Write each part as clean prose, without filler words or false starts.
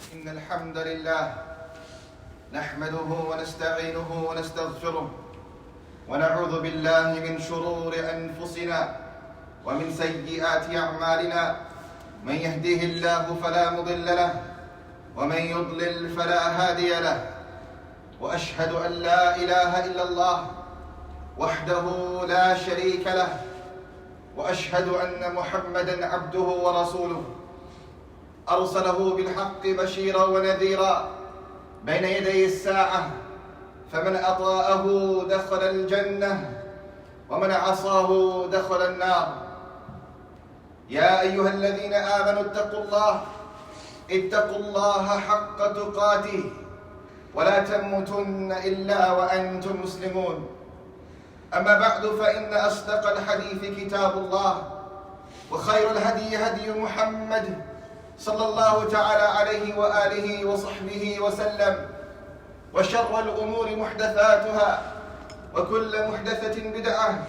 إن الحمد لله نحمده ونستعينه ونستغفره ونعوذ بالله من شرور أنفسنا ومن سيئات أعمالنا. من يهديه الله فلا مضل له ومن يضلل فلا هادي له. وأشهد أن لا إله إلا الله وحده لا شريك له، وأشهد أن محمدًا عبده ورسوله أرسله بالحق بشيرا ونذيرا بين يدي الساعة، فمن أطاعه دخل الجنة ومن عصاه دخل النار. يا أيها الذين آمنوا اتقوا الله حق تقاته ولا تموتن إلا وأنتم مسلمون. أما بعد، فإن أصدق الحديث كتاب الله، وخير الهدي هدي محمد صلى الله تعالى عليه وآله وصحبه وسلم، وشر الأمور محدثاتها، وكل محدثة بدعة،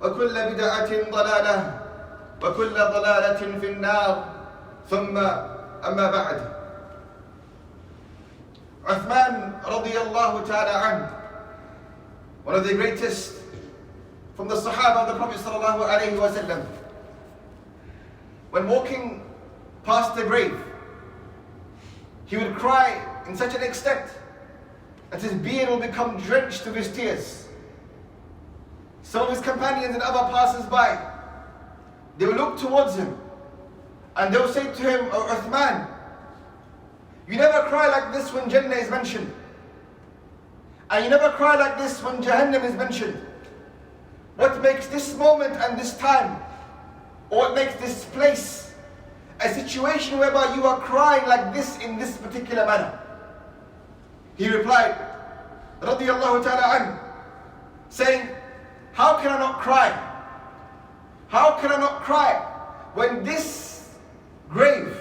وكل بدعة ضلالة، وكل ضلالة في النار. ثم أما بعد. Uthman radiyallahu ta'ala anhu, one of the greatest from the Sahaba of the Prophet sallallahu alayhi wa sallam, when walking past the grave, he would cry in such an extent that his beard will become drenched with his tears. Some of his companions and other passers-by, they will look towards him and they will say to him, "Oh Uthman, you never cry like this when Jannah is mentioned. And you never cry like this when Jahannam is mentioned. What makes this moment and this time, or what makes this place a situation whereby you are crying like this in this particular manner?" He replied, radiyallahu ta'ala anhu, saying, "How can I not cry? How can I not cry when this grave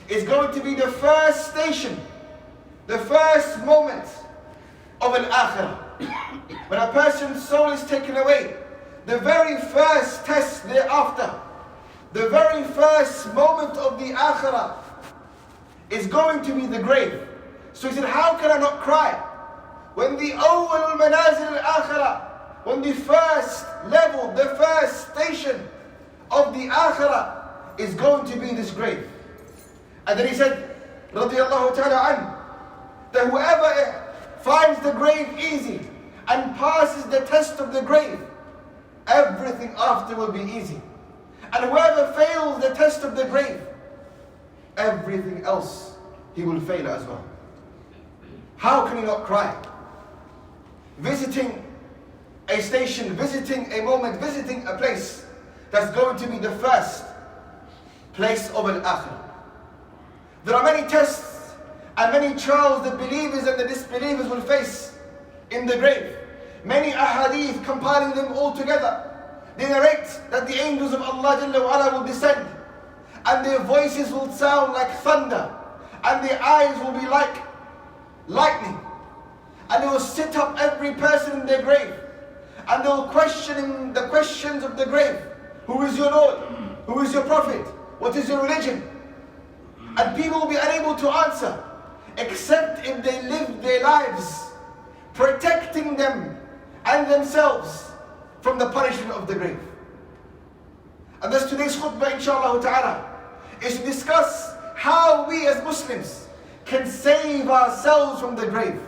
is going to be the first station, the first moment of al-akhirah. When a person's soul is taken away, the very first test thereafter, the very first moment of the akhirah is going to be the grave." So he said, how can I not cry when the awwal al-manazil al-akhirah, when the first level, the first station of the akhirah is going to be this grave? And then he said, radiyallahu ta'ala anhu, that whoever finds the grave easy and passes the test of the grave, everything after will be easy. And whoever fails the test of the grave, everything else he will fail as well. How can he not cry? Visiting a station, visiting a moment, visiting a place that's going to be the first place of al-akhirah. There are many tests and many trials the believers and the disbelievers will face in the grave. Many ahadith compiling them all together, they narrate that the angels of Allah Jalla wa Ala will descend, and their voices will sound like thunder, and their eyes will be like lightning, and they will sit up every person in their grave, and they will question the questions of the grave. Who is your Lord? Who is your Prophet? What is your religion? And people will be unable to answer, except if they live their lives protecting them and themselves from the punishment of the grave. And thus today's khutbah, inshallah ta'ala, is to discuss how we as Muslims can save ourselves from the grave.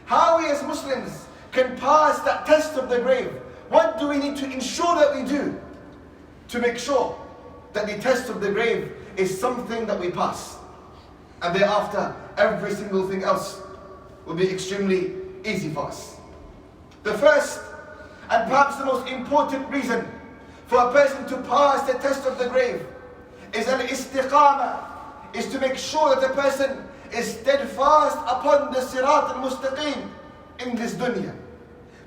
How we as Muslims can pass that test of the grave. What do we need to ensure that we do to make sure that the test of the grave is something that we pass, and thereafter every single thing else will be extremely easy for us. The first and perhaps the most important reason for a person to pass the test of the grave is al-istiqamah, is to make sure that the person is steadfast upon the sirat al-mustaqim in this dunya,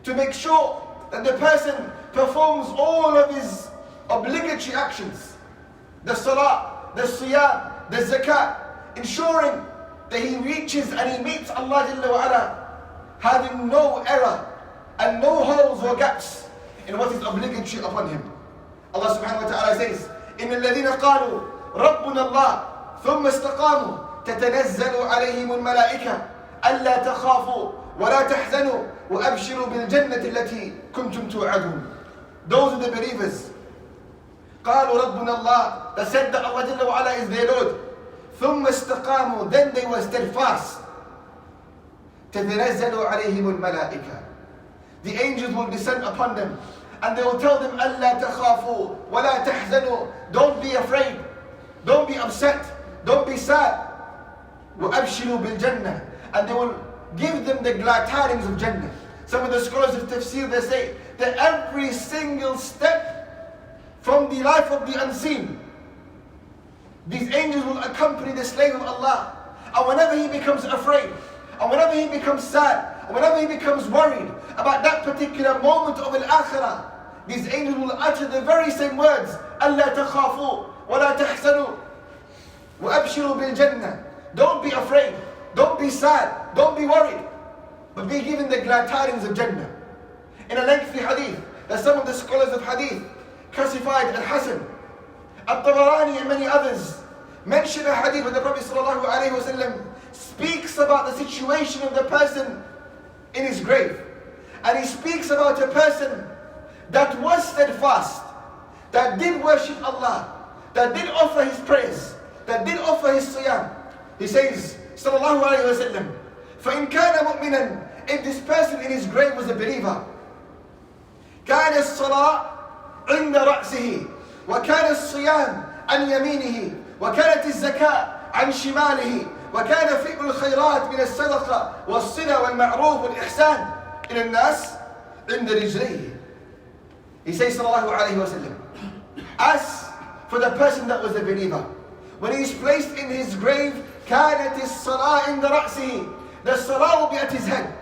to make sure that the person performs all of his obligatory actions, the salah, the siyam, the zakat, ensuring that he reaches and he meets Allah Jalla wa Ala, having no error and no holes or gaps in what is obligatory upon him. Allah subhanahu wa ta'ala says, إِنَّ الَّذِينَ قَالُوا رَبُّنَا اللَّهُ ثم استقاموا تتنزل عليهم الملائكة ألا تخافوا ولا تحزنوا وأبشروا بالجنة التي كنتم توعدون. Those are the believers. قالوا ربنا الله. They said that Allah Jalla wa Ala is their Lord. ثم استقاموا. Then they were steadfast. تتنزل عليهم الملائكة. The angels will descend upon them and they will tell them ألا تخافوا ولا تحزنوا. Don't be afraid. Don't be upset. Don't be sad. وأبشروا بالجنة. And they will give them the glad tidings of Jannah. Some of the scholars of tafsir, they say that every single step from the life of the unseen, these angels will accompany the slave of Allah. And whenever he becomes afraid, and whenever he becomes sad, and whenever he becomes worried about that particular moment of al-akhirah, these angels will utter the very same words, أَلَّا تَخَافُوا وَلَا تَحْزَنُوا وَأَبْشِرُوا بِالْجَنَّةِ. Don't be afraid, don't be sad, don't be worried, but be given the glad tidings of Jannah. In a lengthy hadith that some of the scholars of hadith classified al-Hasan, al-Tabarani and many others mention a hadith where the Prophet ﷺ speaks about the situation of the person in his grave. And he speaks about a person that was steadfast, that did worship Allah, that did offer his praise, that did offer his siyam. He says, sallallahu alayhi wa sallam, فَإِنْ كَانَ مُؤْمِنًا. If this person in his grave was a believer, كَانَ الصَّلَاةُ عِنْدَ رَأْسِهِ وَكَانَ الصِّيَامُ عَنْ يَمِينِهِ وَكَانَتِ الزَّكَاةُ عَنْ شِمَالِهِ وَكَانَ فِعْلُ الْخَيْرَاتِ مِنَ الصَّدَقَةِ وَالصِّلَةِ وَالْمَعْرُوفِ وَالْإِحْسَانِ إِلَى النَّاسِ عِنْدَ رِجْلَيْهِ. He says, sallallahu alayhi wa sallam, as for the person that was a believer, when he is placed in his grave, كَانَتِ الصَّلَاةُ عِنْدَ رَأْسِهِ. The salah will be at his head.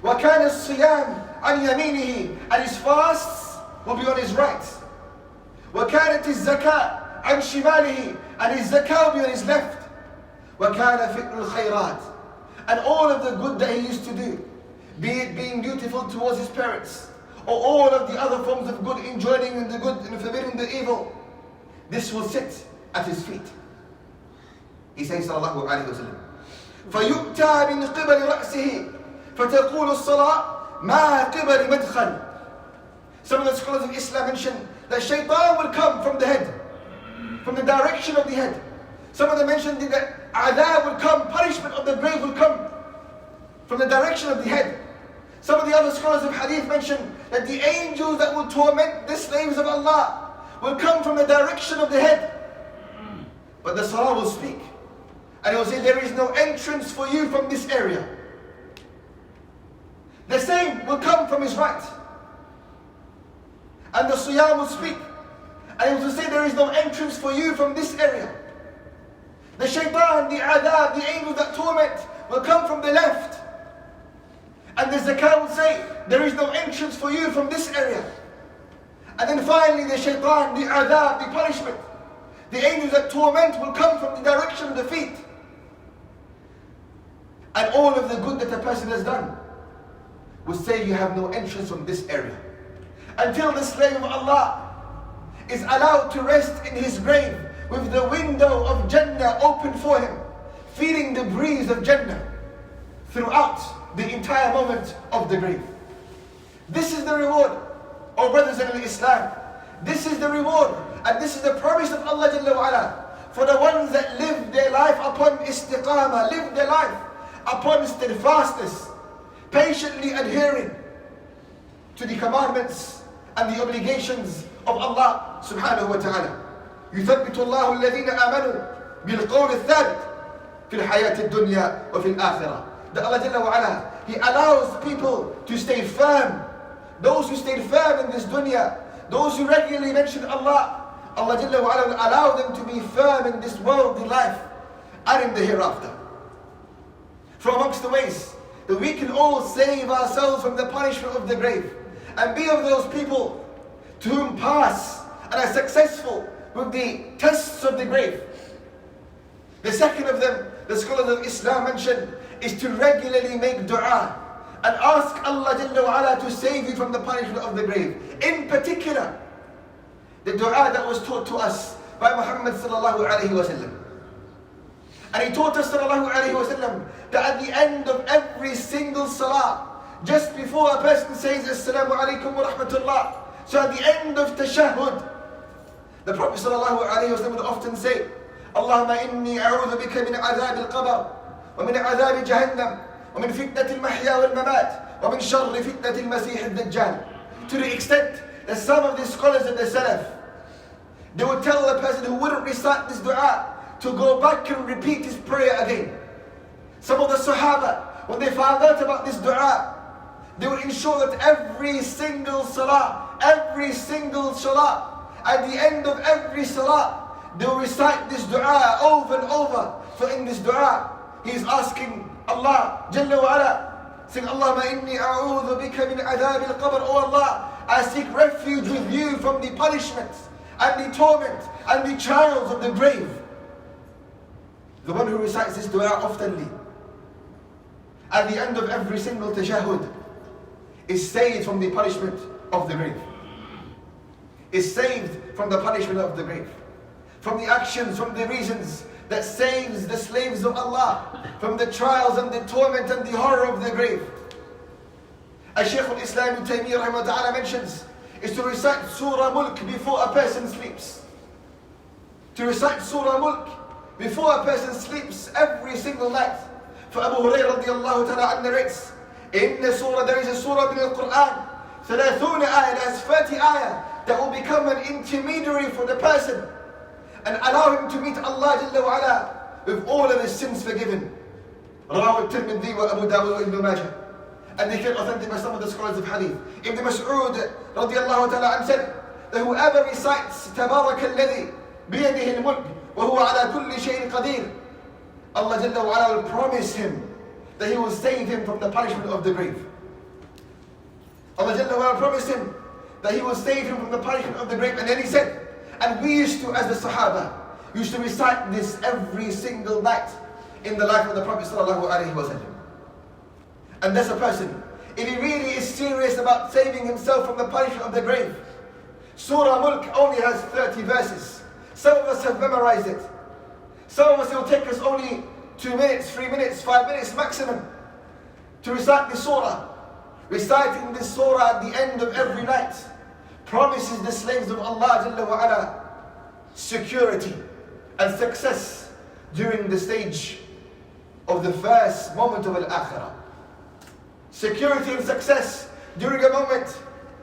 وَكَانَ الصِّيَامُ عَنْ يَمِينِهِ. And his fasts will be on his right. وَكَانَتِ الزَّكَاةُ عَنْ شِمَالِهِ. And his zakah will be on his left. وَكَانَ فِعْلُ الْخَيْرَاتِ. And all of the good that he used to do, be it being dutiful towards his parents, or all of the other forms of good, enjoining the good and forbidding the evil, this will sit at his feet. He says, sallallahu alayhi wa sallam, فَيُؤْتَى مِنْ قِبَلِ رَأْسِهِ فَتَقُولُ الصَّلَاةُ مَا قِبَلِ مَدْخَلٍ. Some of the scholars of Islam mention that shaitan will come from the head, from the direction of the head. Some of them mentioned that adab will come, punishment of the grave will come from the direction of the head. Some of the other scholars of hadith mention that the angels that will torment the slaves of Allah will come from the direction of the head. But the salah will speak. And it will say, there is no entrance for you from this area. The same will come from his right. And the siyam will speak. And it will say, there is no entrance for you from this area. The shaitan, the adab, the angels that torment will come from the left. And the zakah will say, there is no entrance for you from this area. And then finally the shaitan, the adab, the punishment, the angels that torment will come from the direction of the feet. And all of the good that a person has done will say you have no entrance from this area. Until the slave of Allah is allowed to rest in his grave with the window of Jannah open for him, feeling the breeze of Jannah throughout the entire moment of the grave. This is the reward, oh brothers in Islam. This is the reward and this is the promise of Allah Jalla wa Ala for the ones that live their life upon istiqamah, live their life upon steadfastness, patiently adhering to the commandments and the obligations of Allah subhanahu wa ta'ala. يثبت الله الذين آمنوا بالقول الثابت في الحياة الدنيا وفي الآخرة. That Allah Jalla wa Ala, He allows people to stay firm. Those who stayed firm in this dunya, those who regularly mention Allah, Allah Jalla wa Ala will allow them to be firm in this worldly life and in the hereafter. From amongst the ways that we can all save ourselves from the punishment of the grave and be of those people to whom pass and are successful with the tests of the grave. The second of them, the scholars of Islam mention, is to regularly make dua and ask Allah Jalla wa Ala to save you from the punishment of the grave. In particular, the dua that was taught to us by Muhammad sallallahu alayhi wa sallam. And he taught us sallallahu alayhi wa sallam that at the end of every single salah, just before a person says assalamu alaikum wa rahmatullah, so at the end of tashahhud, the Prophet sallallahu alayhi wa sallam would often say, Allahumma inni a'udhu bika min adhab al-qabr, wa min adhab jahannam, wa min fitnat al-mahya wal-mamat, wa min sharri fitnat al-masih al-dajjal. To the extent that some of the scholars of the Salaf, they would tell the person who wouldn't recite this dua to go back and repeat his prayer again. Some of the Sahaba, when they found out about this dua, they would ensure that every single salah, at the end of every salah, they will recite this dua over and over. For in this dua, he is asking Allah Jalla wa Ala, saying, Allahumma inni a'udhu bika min adhab al-qabr. Oh Allah, I seek refuge with you from the punishments and the torment and the trials of the grave. The one who recites this dua oftenly, at the end of every single tashahhud, is saved from the punishment of the grave. Is saved from the punishment of the grave. From the actions, from the reasons that saves the slaves of Allah from the trials and the torment and the horror of the grave. As Shaykh al-Islam Ibn Taymiyyah mentions, is to recite Surah Mulk before a person sleeps. To recite Surah Mulk before a person sleeps every single night. For Abu Hurairah radiallahu ta'ala narrates, in the surah, there is a surah in the Quran, 30 ayah, that's 30 ayah, that will become an intermediary for the person and allow him to meet Allah Jalla wa Ala with all of his sins forgiven. Rawahu al-Tirmidhi wa Abu Dawud wa Ibn Majah. And they can authentic by some of the scholars of hadith. Ibn Mas'ud radiallahu ta'ala said that whoever recites Tabarak alladhi biyadihi al-mulk wa huwa ala kulli shay'in qadir, Allah Jalla wa Ala will promise him that he will save him from the punishment of the grave. Allah Jalla wa Ala promised him that he will save him from the punishment of the grave. And then he said, and we used to, as the Sahaba, used to recite this every single night in the life of the Prophet sallallahu alaihi wasallam. And that's a person, if he really is serious about saving himself from the punishment of the grave. Surah Mulk only has 30 verses. Some of us have memorized it. Some of us, it will take us only 2 minutes, 3 minutes, 5 minutes maximum to recite this surah. Reciting this surah at the end of every night promises the slaves of Allah Jalla wa Ala security and success during the stage of the first moment of Al-Akhirah. Security and success during a moment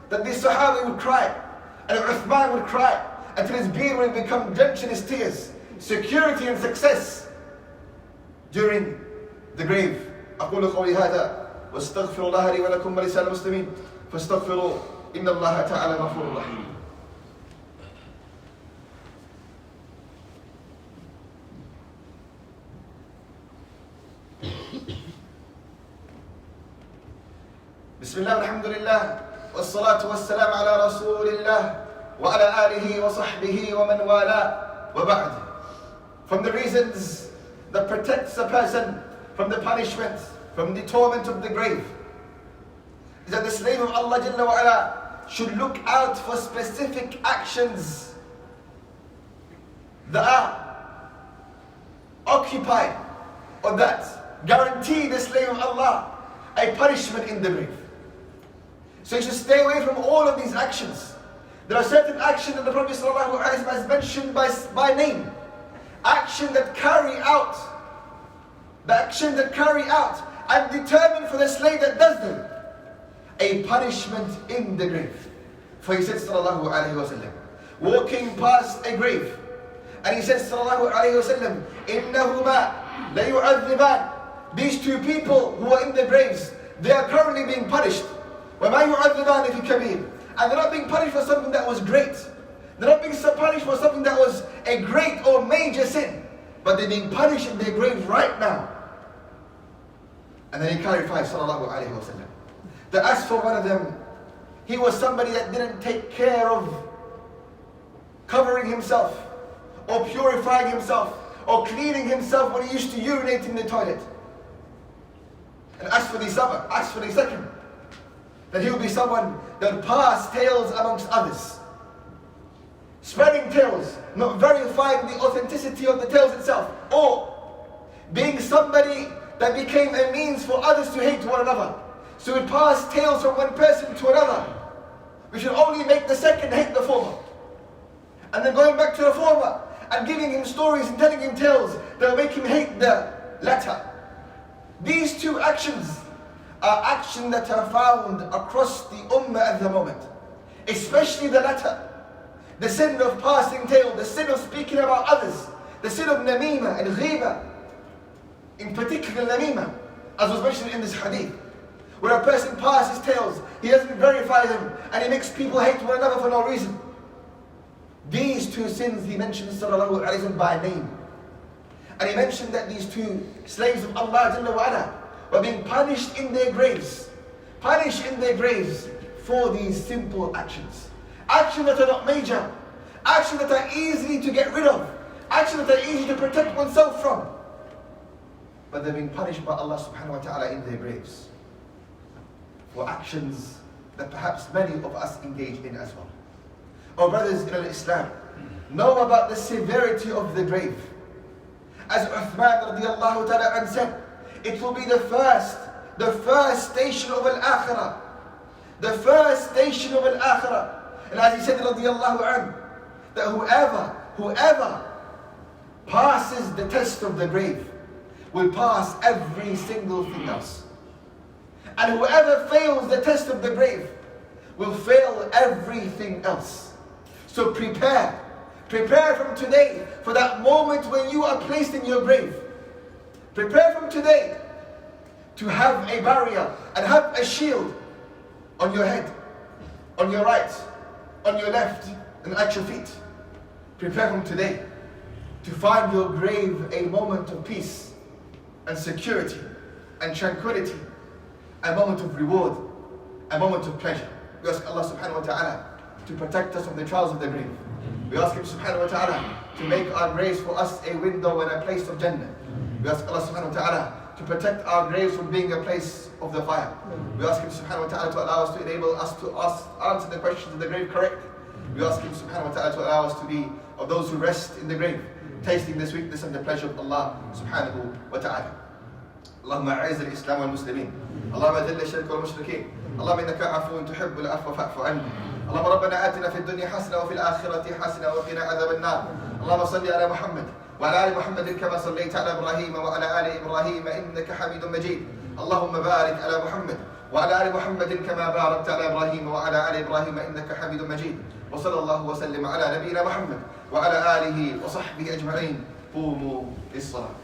that this Sahabi would cry and Uthman would cry until his beard would become drenched in his tears. Security and success during the grave. أقول قولي هذا واستغفر الله لي ولكم ولسائر المسلمين فاستغفروا إن الله تعالى غفور رحيم. بسم الله والحمد لله والصلاة والسلام على رسول الله وعلى آله وصحبه ومن والاه وبعد. From the reasons that protects a person from the punishment, from the torment of the grave, is that the slave of Allah Jalla wa Ala should look out for specific actions that are occupied or that guarantee the slave of Allah a punishment in the grave. So you should stay away from all of these actions. There are certain actions that the Prophet ﷺ has mentioned by name. Action that carry out and determine for the slave that does them a punishment in the grave. For he said sallallahu alayhi wa sallam, walking past a grave, and he said sallallahu alayhi wa sallam, إِنَّهُمَا لَيُعَذِّبَانِ. These two people who are in the graves, they are currently being punished. وَمَا يُعَذِّبَانِ فِي كَبِيرٍ. And they're not being punished for something that was great. They're not being punished for something that was a great or major sin. But they're being punished in their graves right now. And then he clarifies sallallahu alayhi wa sallam, that as for one of them, he was somebody that didn't take care of covering himself, or purifying himself, or cleaning himself when he used to urinate in the toilet. And as for the second, that he will be someone that will pass tales amongst others. Spreading tales, not verifying the authenticity of the tales itself. Or somebody that became a means for others to hate one another. So we pass tales from one person to another. We should only make the second hate the former. And then going back to the former and giving him stories and telling him tales that will make him hate the latter. These two actions are actions that are found across the ummah at the moment. Especially the latter. The sin of passing tale, the sin of speaking about others, the sin of namima and ghiba. In particular namima, as was mentioned in this hadith, where a person passes tales, he doesn't verify them, and he makes people hate one another for no reason. These two sins he mentioned sallallahu alayhi wa sallam by name. And he mentioned that these two slaves of Allah Jalla wa Ala were being punished in their graves. Punished in their graves for these simple actions. Actions that are not major. Actions that are easy to get rid of. Actions that are easy to protect oneself from. But they're being punished by Allah subhanahu wa ta'ala in their graves. For actions that perhaps many of us engage in as well. Our brothers in Islam, know about the severity of the grave. As Uthman radiallahu ta'ala said, it will be the first station of Al-Akhirah. The first station of Al-Akhirah. And as he said radiallahu anhu, that whoever passes the test of the grave will pass every single thing else. And whoever fails the test of the grave will fail everything else. So prepare from today for that moment when you are placed in your grave. Prepare from today to have a barrier and have a shield on your head, on your right, on your left, and at your feet. Prepare from today to find your grave a moment of peace and security and tranquility, a moment of reward, a moment of pleasure. We ask Allah subhanahu wa ta'ala to protect us from the trials of the grave. We ask Him subhanahu wa ta'ala to make our graves for us a window and a place of Jannah. We ask Allah subhanahu wa ta'ala to protect our graves from being a place of the fire. We ask Him subhanahu wa ta'ala to allow us to enable us to answer the questions of the grave correctly. We ask Him subhanahu wa ta'ala to allow us to be of those who rest in the grave, tasting the sweetness and the pleasure of Allah subhanahu wa ta'ala. اللهم أعز الإسلام والمسلمين اللهم أذل الشرك والمشركين اللهم إنك عفو تحب العفو فاعف عنا اللهم ربنا آتنا في الدنيا حسنة وفي الآخرة حسنة وقنا عذاب النار اللهم صل على محمد وعلى آل محمد كما صليت على إبراهيم وعلى آل إبراهيم إنك حميد مجيد اللهم بارك على محمد وعلى آل محمد كما باركت على إبراهيم وعلى آل إبراهيم إنك حميد مجيد وصلى الله وسلم على نبينا محمد وعلى آله وصحبه أجمعين قوموا للصلاة